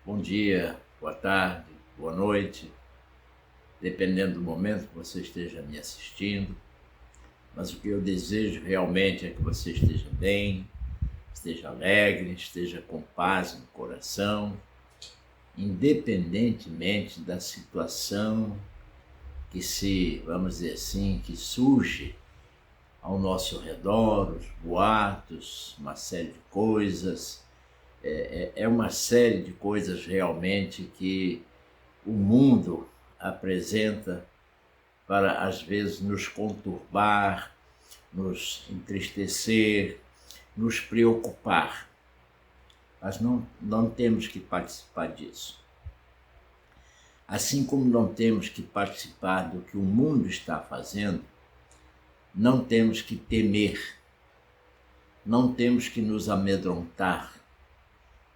Bom dia, boa tarde, boa noite, dependendo do momento que você esteja me assistindo. Mas o que eu desejo realmente é que você esteja bem, esteja alegre, esteja com paz no coração, independentemente da situação vamos dizer assim, que surge ao nosso redor, os boatos, uma série de coisas. É uma série de coisas realmente que o mundo apresenta para, às vezes, nos conturbar, nos entristecer, nos preocupar. Mas não temos que participar disso. Assim como não temos que participar do que o mundo está fazendo, não temos que temer, não temos que nos amedrontar,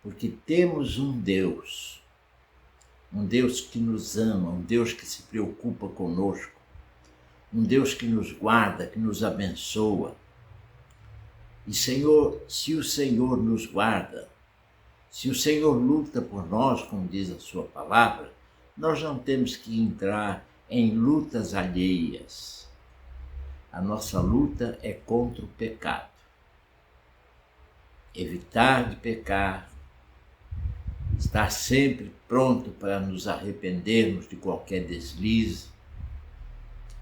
porque temos um Deus que nos ama, um Deus que se preocupa conosco, um Deus que nos guarda, que nos abençoa. E Senhor, se o Senhor nos guarda, se o Senhor luta por nós, como diz a sua palavra, nós não temos que entrar em lutas alheias. A nossa luta é contra o pecado. Evitar de pecar, estar sempre pronto para nos arrependermos de qualquer deslize,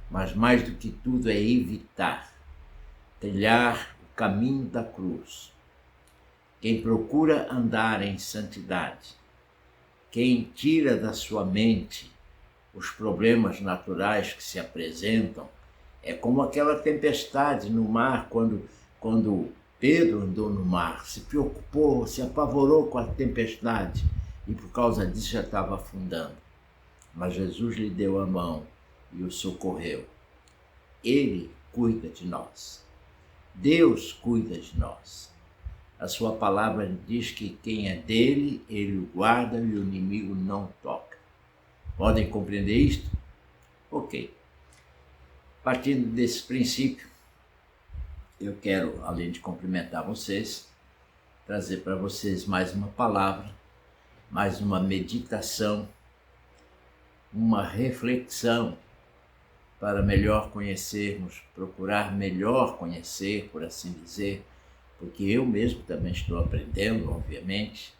mas mais do que tudo é evitar, trilhar o caminho da cruz. Quem procura andar em santidade, quem tira da sua mente os problemas naturais que se apresentam, é como aquela tempestade no mar, quando Pedro andou no mar, se preocupou, se apavorou com a tempestade e por causa disso já estava afundando. Mas Jesus lhe deu a mão e o socorreu. Ele cuida de nós. Deus cuida de nós. A sua palavra diz que quem é dele, ele o guarda e o inimigo não toca. Podem compreender isto? Ok. Partindo desse princípio, eu quero, além de cumprimentar vocês, trazer para vocês mais uma palavra, mais uma meditação, uma reflexão para melhor conhecermos, procurar melhor conhecer, por assim dizer, porque eu mesmo também estou aprendendo, obviamente.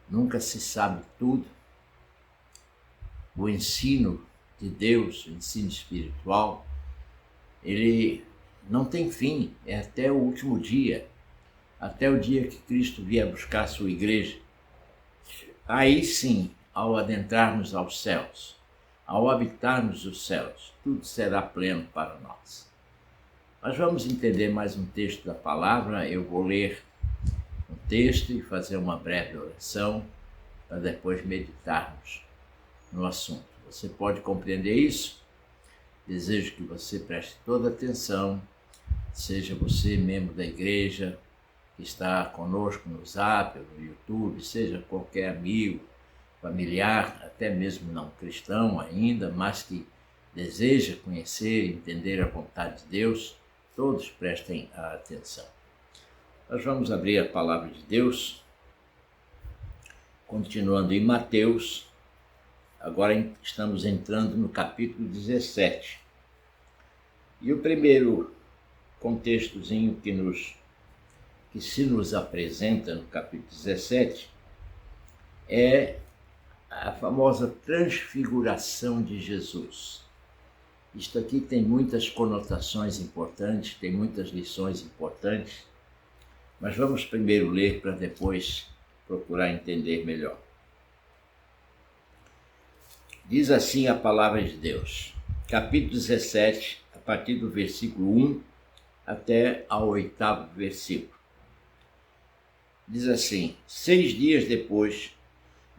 Nunca se sabe tudo. O ensino de Deus, o ensino espiritual, ele não tem fim, é até o último dia, até o dia que Cristo vier buscar a sua igreja. Aí sim, ao adentrarmos aos céus, ao habitarmos os céus, tudo será pleno para nós. Mas vamos entender mais um texto da palavra. Eu vou ler um texto e fazer uma breve oração para depois meditarmos no assunto. Você pode compreender isso? Desejo que você preste toda atenção, seja você membro da igreja, que está conosco no Zap, no YouTube, seja qualquer amigo, familiar, até mesmo não cristão ainda, mas que deseja conhecer e entender a vontade de Deus, todos prestem atenção. Nós vamos abrir a palavra de Deus, continuando em Mateus. Agora estamos entrando no capítulo 17. E o primeiro contextozinho que se nos apresenta no capítulo 17 é a famosa transfiguração de Jesus. Isto aqui tem muitas conotações importantes, tem muitas lições importantes, mas vamos primeiro ler para depois procurar entender melhor. Diz assim a palavra de Deus, capítulo 17, a partir do versículo 1 até ao 8º versículo. Diz assim: 6 dias depois,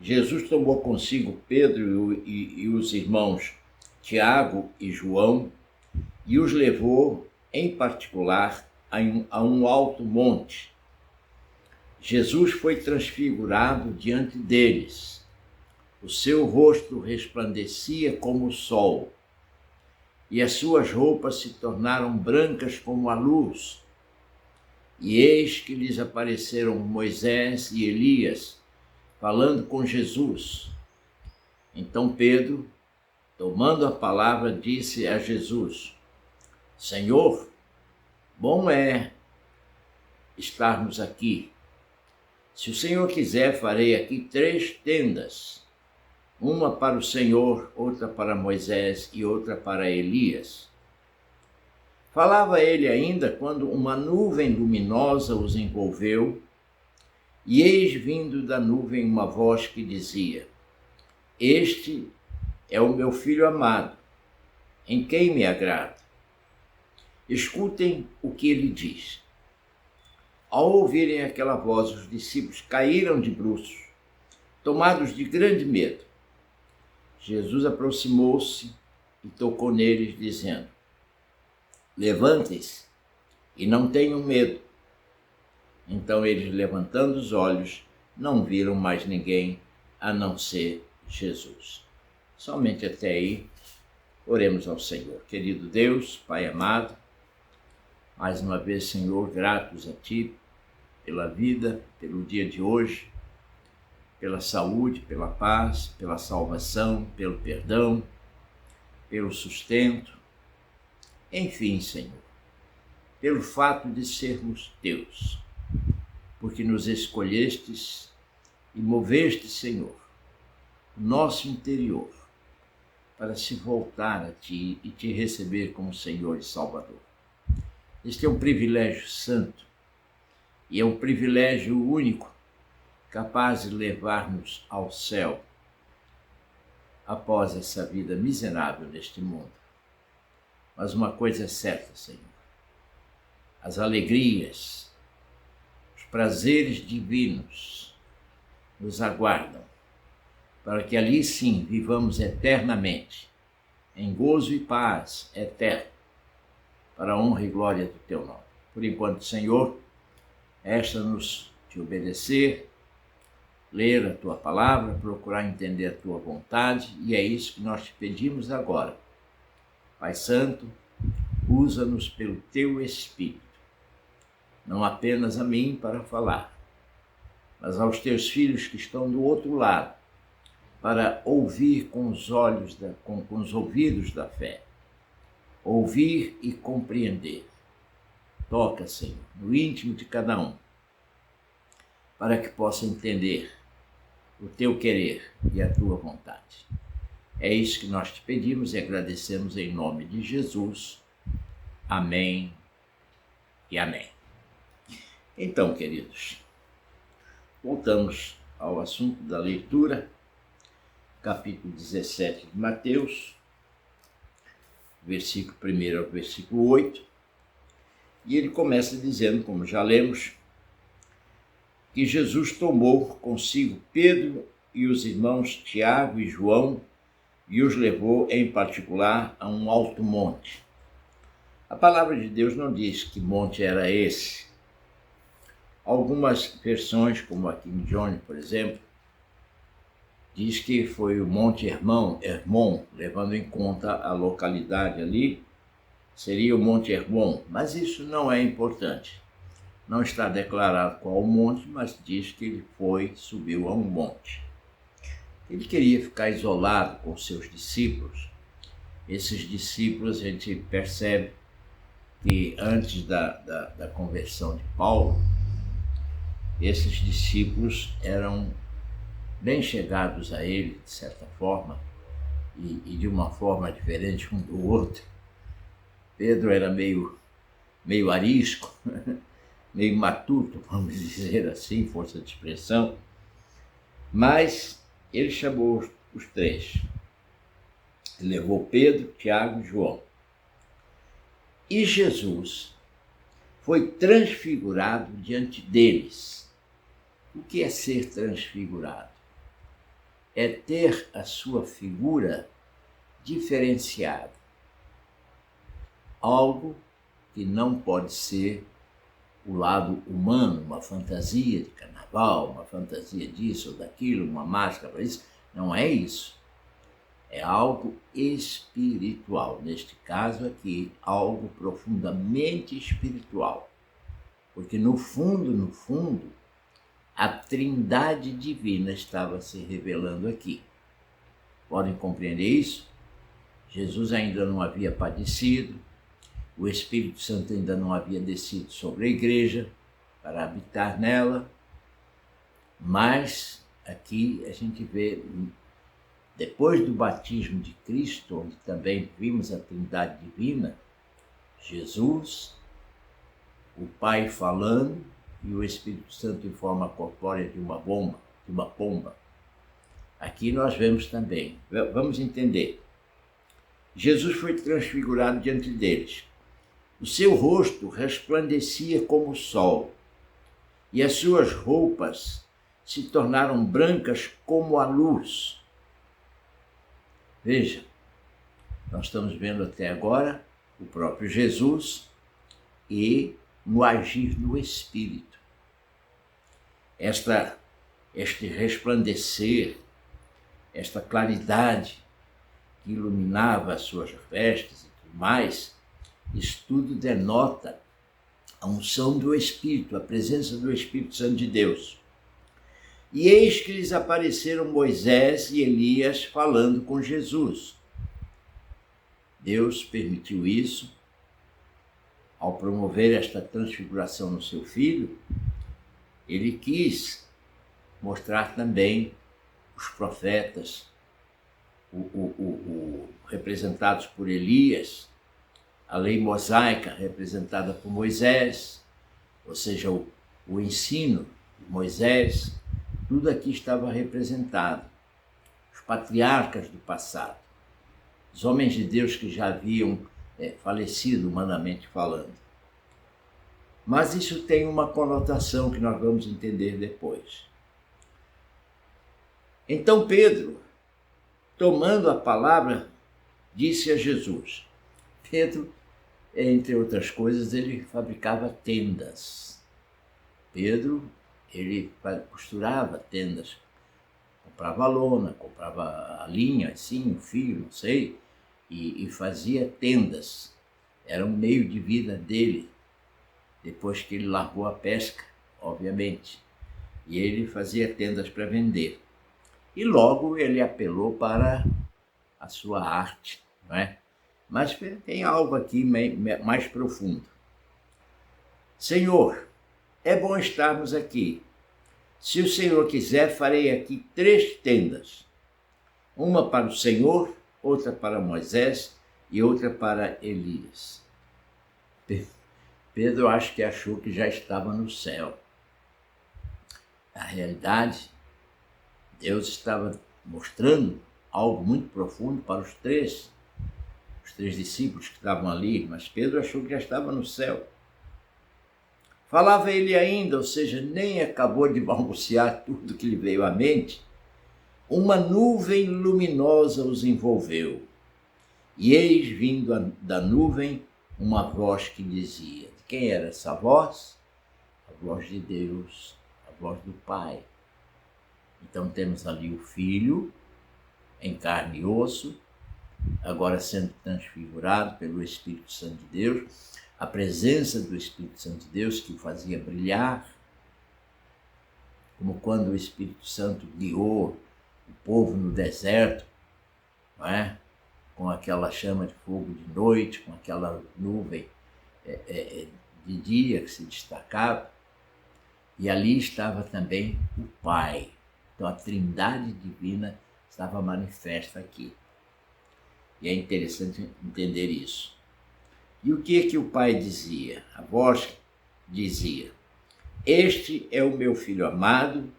Jesus tomou consigo Pedro e os irmãos Tiago e João e os levou, em particular, a um alto monte. Jesus foi transfigurado diante deles. O seu rosto resplandecia como o sol, e as suas roupas se tornaram brancas como a luz. E eis que lhes apareceram Moisés e Elias, falando com Jesus. Então Pedro, tomando a palavra, disse a Jesus: Senhor, bom é estarmos aqui. Se o Senhor quiser, farei aqui 3 tendas, uma para o Senhor, outra para Moisés e outra para Elias. Falava ele ainda quando uma nuvem luminosa os envolveu, e eis vindo da nuvem uma voz que dizia: Este é o meu filho amado, em quem me agrado. Escutem o que ele diz. Ao ouvirem aquela voz, os discípulos caíram de bruços, tomados de grande medo. Jesus aproximou-se e tocou neles, dizendo: Levantem-se e não tenham medo. Então eles, levantando os olhos, não viram mais ninguém a não ser Jesus. Somente até aí, oremos ao Senhor. Querido Deus, Pai amado, mais uma vez, Senhor, gratos a Ti pela vida, pelo dia de hoje, pela saúde, pela paz, pela salvação, pelo perdão, pelo sustento, enfim, Senhor, pelo fato de sermos Teus, porque nos escolhestes e moveste, Senhor, o nosso interior para se voltar a Ti e Te receber como Senhor e Salvador. Este é um privilégio santo e é um privilégio único, capaz de levar-nos ao céu após essa vida miserável neste mundo. Mas uma coisa é certa, Senhor: as alegrias, os prazeres divinos nos aguardam, para que ali sim vivamos eternamente, em gozo e paz eterno, para a honra e glória do Teu nome. Por enquanto, Senhor, resta-nos te obedecer, ler a Tua palavra, procurar entender a Tua vontade, e é isso que nós te pedimos agora. Pai Santo, usa-nos pelo Teu Espírito, não apenas a mim para falar, mas aos Teus filhos que estão do outro lado, para ouvir com os olhos, com os ouvidos da fé, ouvir e compreender. Toca, Senhor, no íntimo de cada um, para que possa entender o Teu querer e a Tua vontade. É isso que nós te pedimos e agradecemos em nome de Jesus. Amém e amém. Então, queridos, voltamos ao assunto da leitura, capítulo 17 de Mateus, versículo 1 ao versículo 8, e ele começa dizendo, como já lemos, que Jesus tomou consigo Pedro e os irmãos Tiago e João e os levou em particular a um alto monte. A palavra de Deus não diz que monte era esse. Algumas versões, como a King James, por exemplo, diz que foi o Monte Hermon, levando em conta a localidade ali, seria o Monte Hermon, mas isso não é importante. Não está declarado qual o monte, mas diz que ele subiu a um monte. Ele queria ficar isolado com seus discípulos. Esses discípulos, a gente percebe que antes da conversão de Paulo, esses discípulos eram bem chegados a ele, de certa forma, e de uma forma diferente um do outro. Pedro era meio arisco, meio matuto, vamos dizer assim, força de expressão, mas ele chamou os 3. Ele levou Pedro, Tiago e João. E Jesus foi transfigurado diante deles. O que é ser transfigurado? É ter a sua figura diferenciada. Algo que não pode ser o lado humano, uma fantasia de carnaval, uma fantasia disso ou daquilo, uma máscara para isso. Não é isso. É algo espiritual. Neste caso aqui, algo profundamente espiritual. Porque no fundo, A Trindade divina estava se revelando aqui. Podem compreender isso? Jesus ainda não havia padecido, o Espírito Santo ainda não havia descido sobre a igreja para habitar nela, mas aqui a gente vê, depois do batismo de Cristo, onde também vimos a Trindade divina, Jesus, o Pai falando e o Espírito Santo em forma corpórea de uma pomba. Aqui nós vemos também, vamos entender. Jesus foi transfigurado diante deles. O seu rosto resplandecia como o sol, e as suas roupas se tornaram brancas como a luz. Veja, nós estamos vendo até agora o próprio Jesus e no agir do Espírito. Este resplandecer, esta claridade que iluminava as suas vestes e tudo mais, isso tudo denota a unção do Espírito, a presença do Espírito Santo de Deus. E eis que lhes apareceram Moisés e Elias falando com Jesus. Deus permitiu isso ao promover esta transfiguração no seu filho. Ele quis mostrar também os profetas, representados por Elias, a lei mosaica representada por Moisés, ou seja, o ensino de Moisés, tudo aqui estava representado. Os patriarcas do passado, os homens de Deus que já haviam falecido humanamente falando. Mas isso tem uma conotação que nós vamos entender depois. Então Pedro, tomando a palavra, disse a Jesus. Pedro, entre outras coisas, ele fabricava tendas. Pedro, ele costurava tendas, comprava lona, comprava a linha, assim, o fio, não sei, e fazia tendas. Era um meio de vida dele, depois que ele largou a pesca, obviamente. E ele fazia tendas para vender. E logo ele apelou para a sua arte, não é? Mas tem algo aqui mais profundo. Senhor, é bom estarmos aqui. Se o Senhor quiser, farei aqui 3 tendas. Uma para o Senhor, outra para Moisés e outra para Elias. Pedro acho que achou que já estava no céu. Na realidade, Deus estava mostrando algo muito profundo para os três discípulos que estavam ali, mas Pedro achou que já estava no céu. Falava ele ainda, ou seja, nem acabou de balbuciar tudo que lhe veio à mente, uma nuvem luminosa os envolveu. E eis vindo da nuvem uma voz que dizia. De quem era essa voz? A voz de Deus, a voz do Pai. Então temos ali o Filho, em carne e osso, agora sendo transfigurado pelo Espírito Santo de Deus, a presença do Espírito Santo de Deus que o fazia brilhar, como quando o Espírito Santo guiou o povo no deserto, não é? Com aquela chama de fogo de noite, com aquela nuvem de dia que se destacava, e ali estava também o Pai. Então a Trindade divina estava manifesta aqui. E é interessante entender isso. E o que o Pai dizia? A voz dizia: este é o meu Filho amado,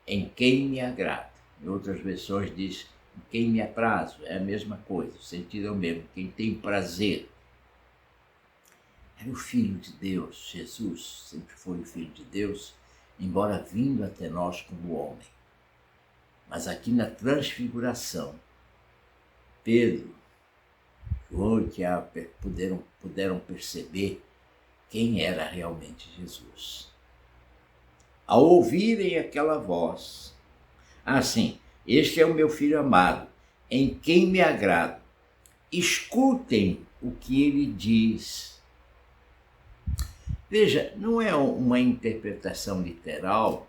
em quem me agrado. Em outras versões diz, em quem me aprazo. É a mesma coisa, o sentido é o mesmo, quem tem prazer. Era o Filho de Deus, Jesus sempre foi o Filho de Deus, embora vindo até nós como homem. Mas aqui na transfiguração, Pedro, João e Tiago puderam perceber quem era realmente Jesus. Ao ouvirem aquela voz, assim, este é o meu Filho amado, em quem me agrado, escutem o que ele diz. Veja, não é uma interpretação literal,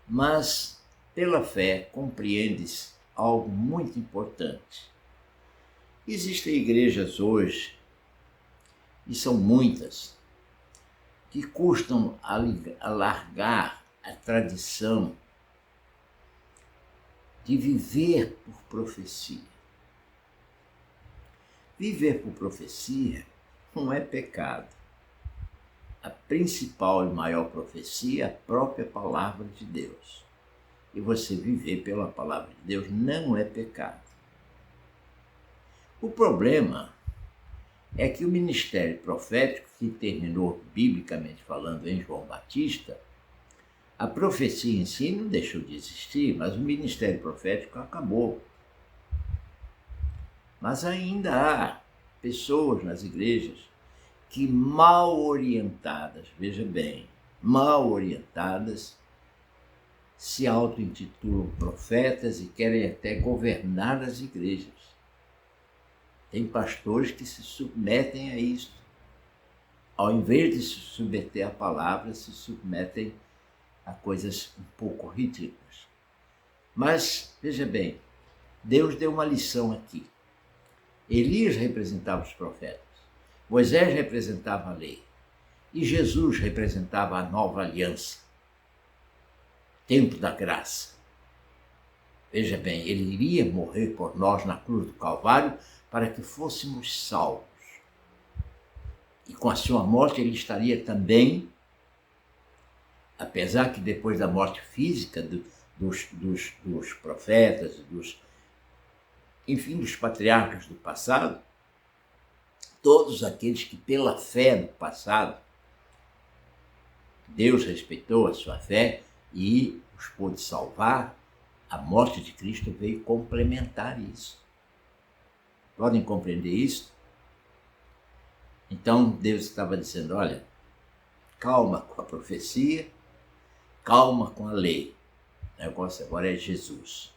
mas pela fé compreende-se algo muito importante. Existem igrejas hoje, e são muitas, que custam a largar a tradição de viver por profecia. Viver por profecia não é pecado. A principal e maior profecia é a própria palavra de Deus. E você viver pela palavra de Deus não é pecado. O problema é que o ministério profético, que terminou biblicamente falando em João Batista, a profecia em si não deixou de existir, mas o ministério profético acabou. Mas ainda há pessoas nas igrejas que, mal orientadas, veja bem, mal orientadas, se auto-intitulam profetas e querem até governar as igrejas. Tem pastores que se submetem a isso. Ao invés de se submeter à palavra, se submetem a coisas um pouco ridículas. Mas, veja bem, Deus deu uma lição aqui. Elias representava os profetas, Moisés representava a lei e Jesus representava a nova aliança, tempo da graça. Veja bem, ele iria morrer por nós na cruz do Calvário para que fôssemos salvos. E com a sua morte ele estaria também, apesar que depois da morte física dos profetas, dos patriarcas do passado, todos aqueles que pela fé no passado, Deus respeitou a sua fé e os pôde salvar, a morte de Cristo veio complementar isso. Podem compreender isso? Então Deus estava dizendo, olha, calma com a profecia, calma com a lei. O negócio agora é Jesus.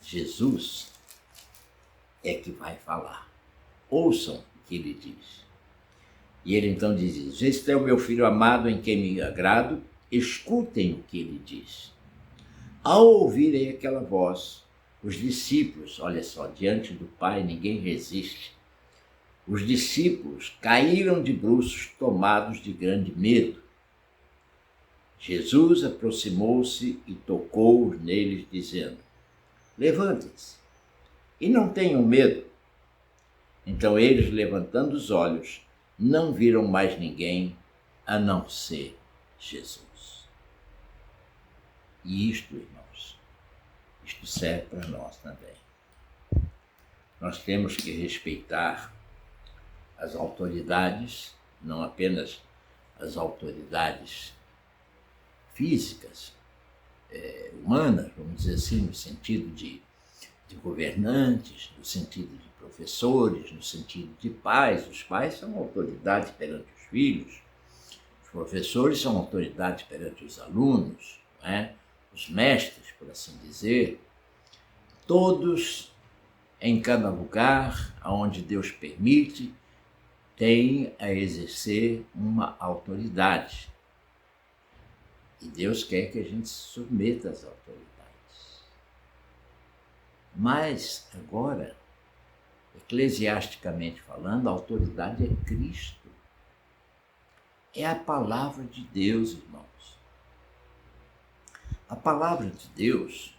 Jesus é que vai falar. Ouçam o que ele diz. E ele então diz, este é o meu filho amado em quem me agrado, escutem o que ele diz. Ao ouvirem aquela voz, os discípulos, olha só, diante do Pai ninguém resiste. Os discípulos caíram de bruços tomados de grande medo. Jesus aproximou-se e tocou neles, dizendo, levantem-se e não tenham medo. Então eles, levantando os olhos, não viram mais ninguém a não ser Jesus. E isto, irmãos, isto serve para nós também. Nós temos que respeitar as autoridades, não apenas as autoridades físicas, humanas, vamos dizer assim, no sentido de governantes, no sentido de professores, no sentido de pais. Os pais são autoridades perante os filhos, os professores são autoridades perante os alunos, não é? Os mestres, por assim dizer, todos em cada lugar onde Deus permite, têm a exercer uma autoridade. E Deus quer que a gente se submeta às autoridades. Mas, agora, eclesiasticamente falando, a autoridade é Cristo. É a palavra de Deus, irmãos. A palavra de Deus,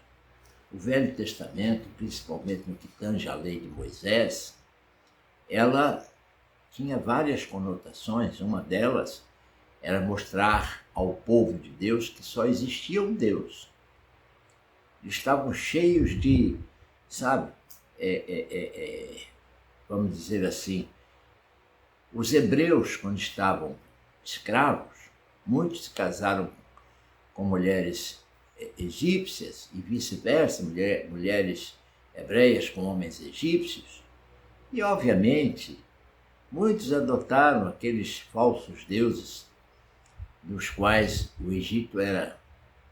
o Velho Testamento, principalmente no que tange à lei de Moisés, ela tinha várias conotações. Uma delas era mostrar ao povo de Deus que só existia um Deus. Eles estavam cheios de, sabe, vamos dizer assim, os hebreus, quando estavam escravos, muitos se casaram com mulheres egípcias e vice-versa, mulheres hebreias com homens egípcios. E, obviamente, muitos adotaram aqueles falsos deuses, dos quais o Egito era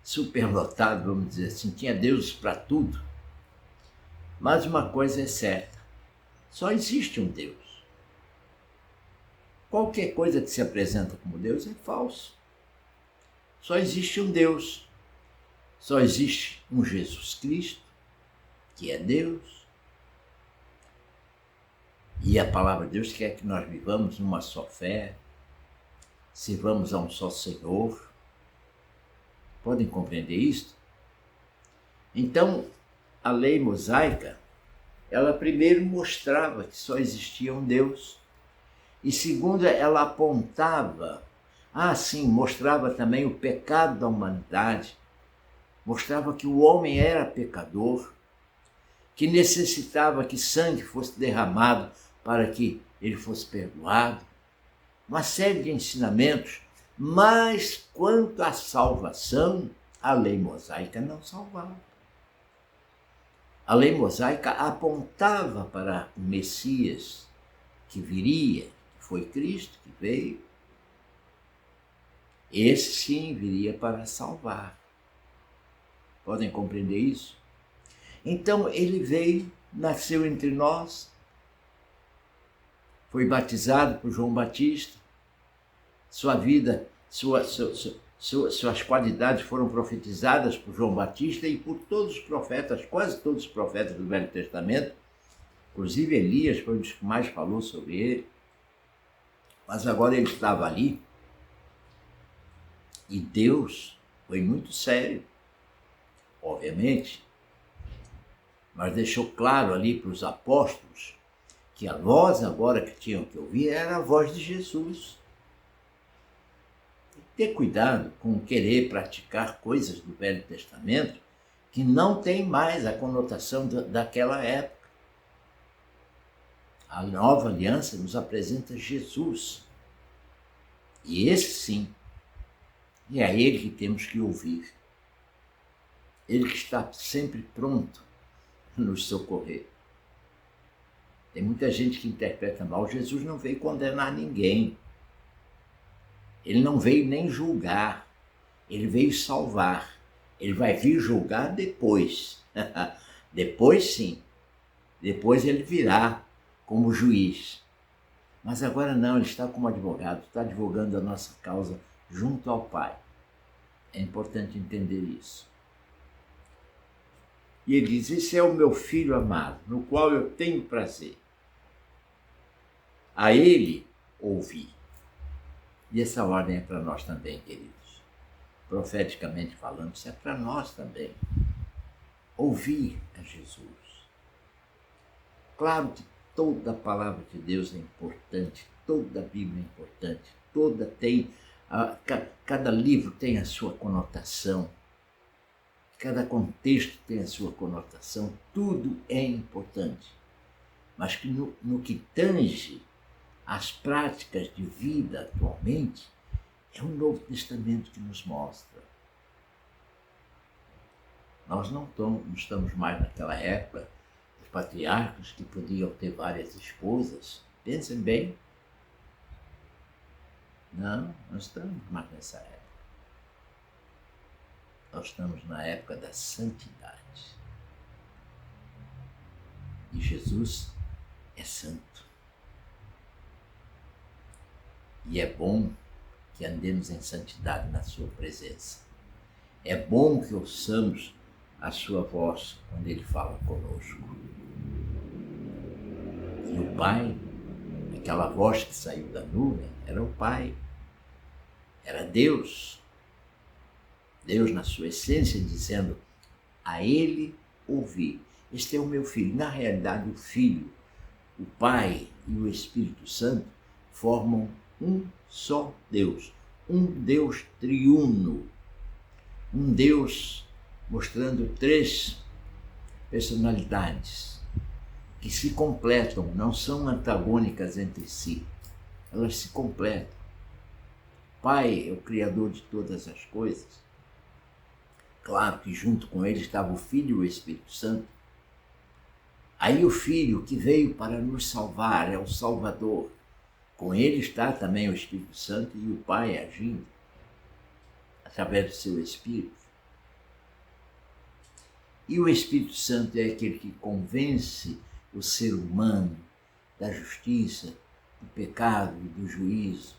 superlotado, vamos dizer assim, tinha deuses para tudo. Mas uma coisa é certa, só existe um Deus. Qualquer coisa que se apresenta como Deus é falso. Só existe um Deus. Só existe um Jesus Cristo, que é Deus. E a palavra de Deus quer que nós vivamos numa só fé, sirvamos a um só Senhor. Podem compreender isso? Então, a lei mosaica, ela primeiro mostrava que só existia um Deus. E segundo, ela apontava, mostrava também o pecado da humanidade. Mostrava que o homem era pecador, que necessitava que sangue fosse derramado para que ele fosse perdoado. Uma série de ensinamentos, mas quanto à salvação, a lei mosaica não salvava. A lei mosaica apontava para o Messias que viria, que foi Cristo que veio. Esse sim viria para salvar. Podem compreender isso? Então ele veio, nasceu entre nós, foi batizado por João Batista, sua vida, suas qualidades foram profetizadas por João Batista e por todos os profetas, quase todos os profetas do Velho Testamento, inclusive Elias foi um dos que mais falou sobre ele. Mas agora ele estava ali e Deus foi muito sério, obviamente, mas deixou claro ali para os apóstolos que a voz agora que tinham que ouvir era a voz de Jesus. Ter cuidado com querer praticar coisas do Velho Testamento que não tem mais a conotação daquela época. A nova aliança nos apresenta Jesus. E esse sim, é a ele que temos que ouvir. Ele que está sempre pronto a nos socorrer. Tem muita gente que interpreta mal. Jesus não veio condenar ninguém. Ele não veio nem julgar. Ele veio salvar. Ele vai vir julgar depois. Depois sim. Depois ele virá como juiz. Mas agora não, ele está como advogado, está advogando a nossa causa junto ao Pai. É importante entender isso. E ele diz, esse é o meu filho amado, no qual eu tenho prazer. A ele ouvi. E essa ordem é para nós também, queridos. Profeticamente falando, isso é para nós também. Ouvir a Jesus. Claro que toda a palavra de Deus é importante, toda a Bíblia é importante, cada livro tem a sua conotação, cada contexto tem a sua conotação, tudo é importante. Mas que no que tange as práticas de vida atualmente, é o Novo Testamento que nos mostra. Nós não estamos mais naquela época dos patriarcas que podiam ter várias esposas. Pensem bem. Não estamos mais nessa época. Nós estamos na época da santidade. E Jesus é santo. E é bom que andemos em santidade na sua presença. É bom que ouçamos a sua voz quando ele fala conosco. E o Pai, aquela voz que saiu da nuvem, era o Pai. Era Deus. Deus na sua essência dizendo, a ele ouvi. Este é o meu filho. Na realidade, o Filho, o Pai e o Espírito Santo formam um só Deus. Um Deus triuno. Um Deus mostrando 3 personalidades que se completam, não são antagônicas entre si. Elas se completam. O Pai é o Criador de todas as coisas. Claro que junto com ele estava o Filho e o Espírito Santo. Aí o Filho que veio para nos salvar, é o Salvador. Com ele está também o Espírito Santo e o Pai agindo através do seu Espírito. E o Espírito Santo é aquele que convence o ser humano da justiça, do pecado e do juízo.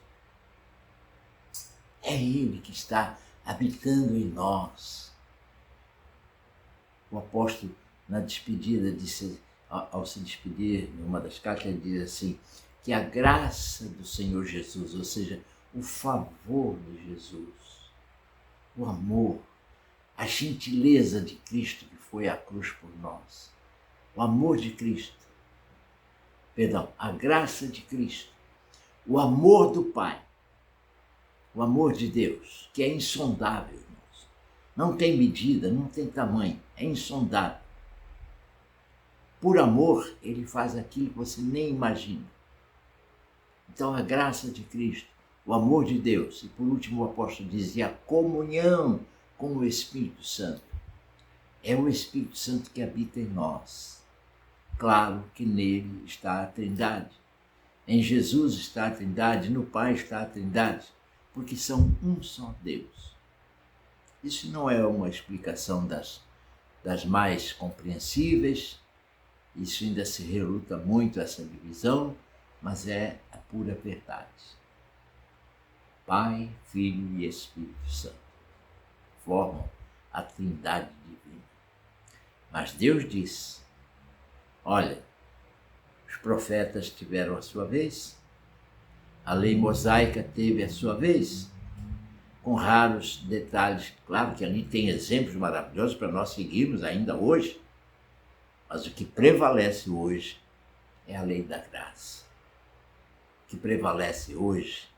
É Ele que está habitando em nós. O apóstolo, na despedida, ao se despedir, numa das cartas, ele diz assim, que a graça do Senhor Jesus, ou seja, o favor de Jesus, o amor, a gentileza de Cristo que foi à cruz por nós, o amor de Cristo, perdão, a graça de Cristo, o amor do Pai, o amor de Deus, que é insondável, irmãos. Não tem medida, não tem tamanho, é insondável. Por amor, ele faz aquilo que você nem imagina. Então, a graça de Cristo, o amor de Deus, e por último o apóstolo dizia a comunhão com o Espírito Santo. É o Espírito Santo que habita em nós. Claro que nele está a Trindade. Em Jesus está a Trindade, no Pai está a Trindade, porque são um só Deus. Isso não é uma explicação das mais compreensíveis, isso ainda se reluta muito, essa divisão, mas é a pura verdade. Pai, Filho e Espírito Santo formam a Trindade divina. Mas Deus diz, olha, os profetas tiveram a sua vez, a lei mosaica teve a sua vez, com raros detalhes. Claro que ali tem exemplos maravilhosos para nós seguirmos ainda hoje, mas o que prevalece hoje é a lei da graça. O que prevalece hoje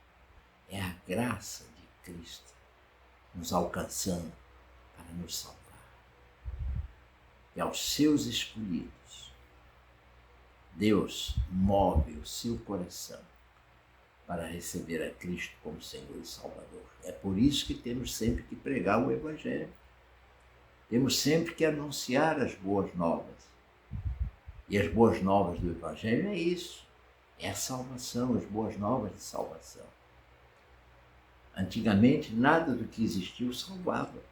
é a graça de Cristo nos alcançando para nos salvar. E aos seus escolhidos, Deus move o seu coração para receber a Cristo como Senhor e Salvador. É por isso que temos sempre que pregar o Evangelho. Temos sempre que anunciar as boas novas. E as boas novas do Evangelho é isso. É a salvação, as boas novas de salvação. Antigamente, nada do que existiu salvava.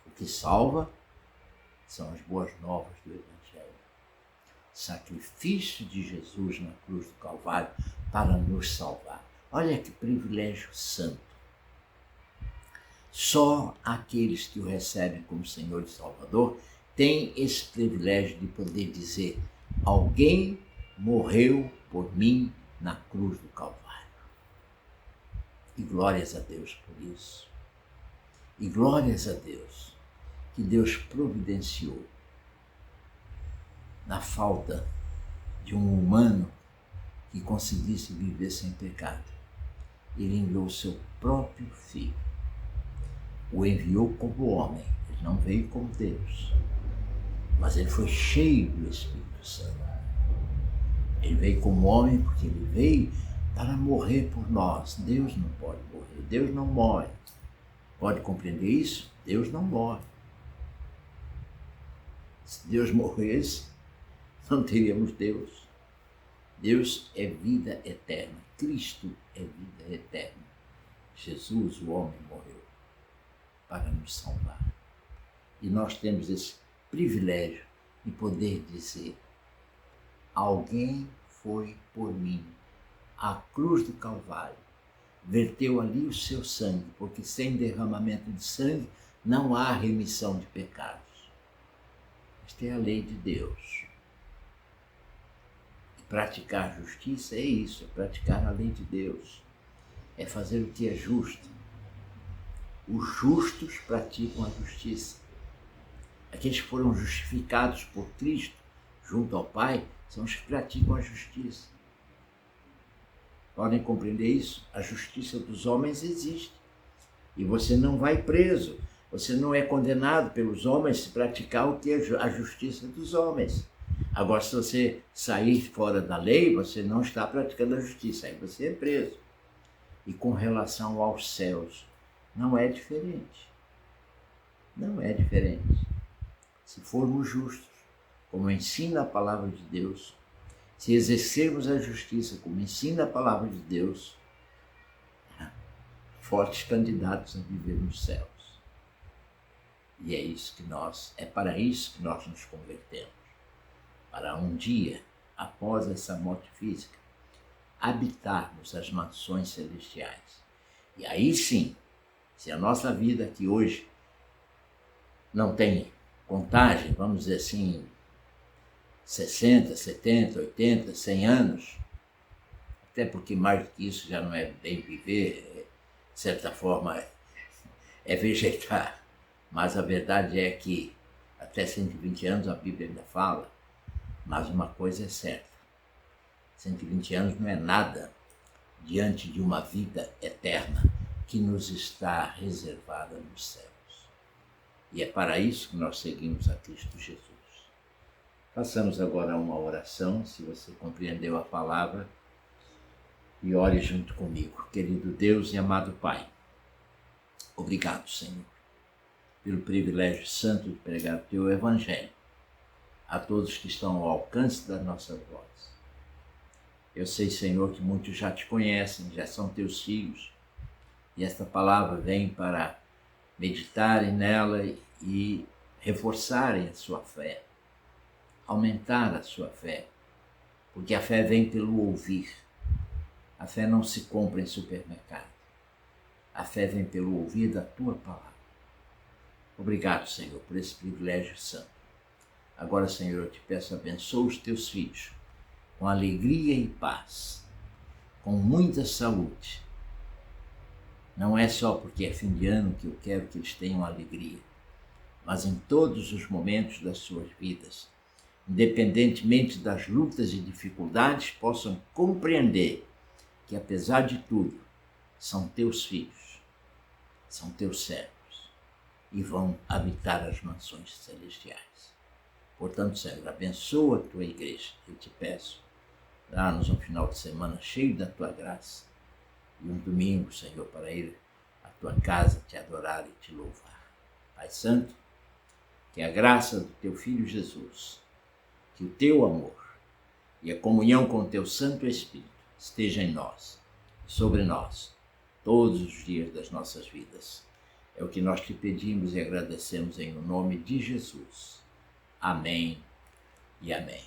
O que salva são as boas novas do Evangelho. Sacrifício de Jesus na cruz do Calvário para nos salvar. Olha que privilégio santo. Só aqueles que o recebem como Senhor e Salvador têm esse privilégio de poder dizer: alguém morreu por mim na cruz do Calvário. E glórias a Deus por isso. E glórias a Deus que Deus providenciou, na falta de um humano que conseguisse viver sem pecado. Ele enviou o seu próprio Filho. O enviou como homem, ele não veio como Deus, mas ele foi cheio do Espírito Santo. Ele veio como homem porque ele veio para morrer por nós. Deus não pode morrer, Deus não morre. Pode compreender isso? Deus não morre. Se Deus morresse, não teríamos Deus. Deus é vida eterna. Cristo é vida eterna. Jesus, o homem, morreu para nos salvar. E nós temos esse privilégio de poder dizer: alguém foi por mim à cruz do Calvário, verteu ali o seu sangue, porque sem derramamento de sangue não há remissão de pecados. Esta é a lei de Deus. E praticar justiça é isso, é praticar a lei de Deus. É fazer o que é justo. Os justos praticam a justiça. Aqueles que foram justificados por Cristo junto ao Pai são os que praticam a justiça. Podem compreender isso? A justiça dos homens existe. E você não vai preso. Você não é condenado pelos homens se praticar o que é a justiça dos homens. Agora, se você sair fora da lei, você não está praticando a justiça. Aí você é preso. E com relação aos céus, não é diferente. Não é diferente. Se formos justos, como ensina a palavra de Deus, se exercermos a justiça como ensina a palavra de Deus, fortes candidatos a viver nos céus. E é para isso que nós nos convertemos. Para um dia, após essa morte física, habitarmos as mansões celestiais. E aí sim, se a nossa vida aqui hoje não tem contagem, vamos dizer assim, 60, 70, 80, 100 anos, até porque mais do que isso já não é bem viver, de certa forma é vegetar, mas a verdade é que até 120 anos a Bíblia ainda fala, mas uma coisa é certa, 120 anos não é nada diante de uma vida eterna que nos está reservada nos céus. E é para isso que nós seguimos a Cristo Jesus. Façamos agora uma oração, se você compreendeu a palavra, e ore junto comigo. Querido Deus e amado Pai, obrigado, Senhor, pelo privilégio santo de pregar o Teu Evangelho a todos que estão ao alcance da nossa voz. Eu sei, Senhor, que muitos já te conhecem, já são Teus filhos, e esta palavra vem para meditarem nela e reforçarem a sua fé, aumentar a sua fé, porque a fé vem pelo ouvir. A fé não se compra em supermercado. A fé vem pelo ouvir da Tua palavra. Obrigado, Senhor, por esse privilégio santo. Agora, Senhor, eu te peço, abençoa os Teus filhos com alegria e paz, com muita saúde. Não é só porque é fim de ano que eu quero que eles tenham alegria, mas em todos os momentos das suas vidas, independentemente das lutas e dificuldades, possam compreender que, apesar de tudo, são Teus filhos, são Teus servos e vão habitar as mansões celestiais. Portanto, Senhor, abençoa a Tua igreja, eu te peço. Dá-nos um final de semana cheio da Tua graça e um domingo, Senhor, para ir à Tua casa te adorar e te louvar. Pai Santo, que a graça do Teu Filho Jesus, que o Teu amor e a comunhão com o Teu Santo Espírito esteja em nós, sobre nós, todos os dias das nossas vidas. É o que nós te pedimos e agradecemos em nome de Jesus. Amém e amém.